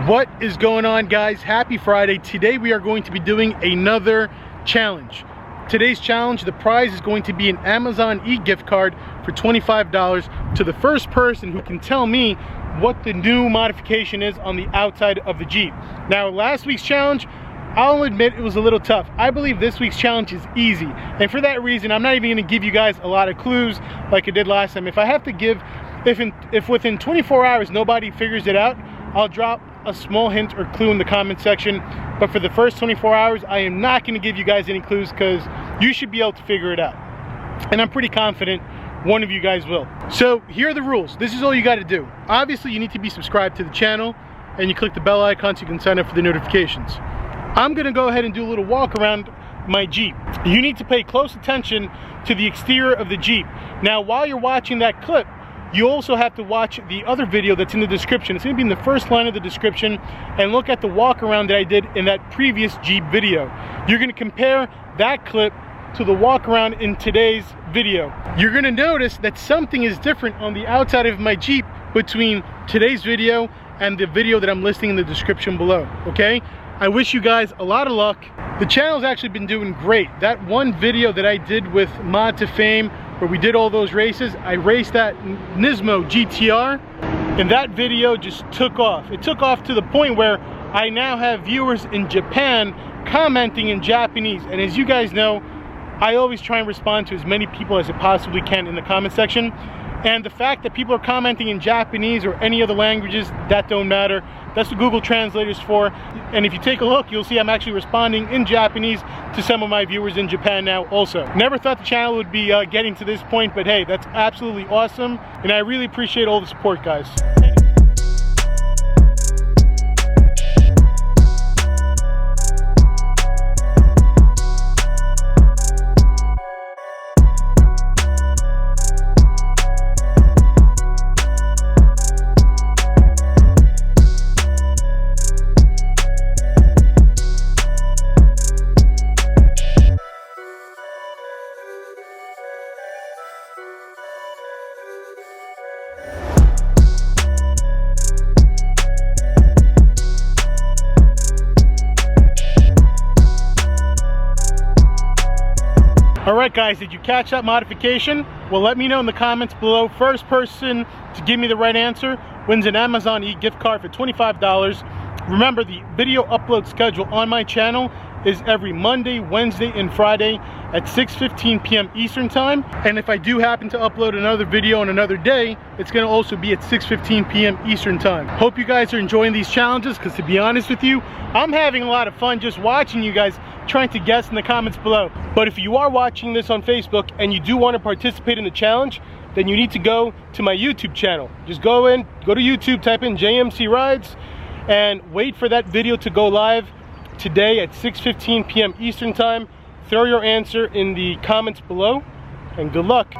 What is going on, guys? Happy Friday. Today we are going to be doing another challenge. Today's challenge, the prize is going to be an Amazon e-gift card for $25 to the first person who can tell me what the new modification is on the outside of the Jeep. Now, last week's challenge, I'll admit it was a little tough. I believe this week's challenge is easy, and for that reason I'm not even going to give you guys a lot of clues like I did last time. If I have to give, if within 24 hours nobody figures it out, I'll drop a small hint or clue in the comment section. But for the first 24 hours, I am not going to give you guys any clues because you should be able to figure it out, and I'm pretty confident one of you guys will. So here are the rules. This is all you got to do. Obviously you need to be subscribed to the channel, and you click the bell icon so you can sign up for the notifications. I'm gonna go ahead and do a little walk around my Jeep. You need to pay close attention to the exterior of the Jeep. Now, while you're watching that clip, you also have to watch the other video that's in the description. It's gonna be in the first line of the description, and look at the walk around that I did in that previous Jeep video. You're gonna compare that clip to the walk around in today's video. You're gonna notice that something is different on the outside of my Jeep between today's video and the video that I'm listing in the description below, okay? I wish you guys a lot of luck. The channel's actually been doing great. That one video that I did with Mod to Fame, where we did all those races, I raced that Nismo GTR, and that video just took off. It took off to the point where I now have viewers in Japan commenting in Japanese. And as you guys know, I always try and respond to as many people as I possibly can in the comment section. And the fact that people are commenting in Japanese or any other languages, that don't matter. That's what Google Translate is for. And if you take a look, you'll see I'm actually responding in Japanese to some of my viewers in Japan now also. Never thought the channel would be getting to this point, but hey, that's absolutely awesome. And I really appreciate all the support, guys. Alright guys, did you catch that modification? Well, let me know in the comments below. First person to give me the right answer wins an Amazon e-gift card for $25. Remember, the video upload schedule on my channel is every Monday, Wednesday, and Friday at 6:15 p.m. Eastern time. And if I do happen to upload another video on another day, it's going to also be at 6:15 p.m. Eastern time. Hope you guys are enjoying these challenges, because to be honest with you, I'm having a lot of fun just watching you guys trying to guess in the comments below. But if you are watching this on Facebook and you do want to participate in the challenge, then you need to go to my YouTube channel. Just go to YouTube, type in JMC Rides, and wait for that video to go live today at 6:15 p.m. Eastern time. Throw your answer in the comments below, and good luck.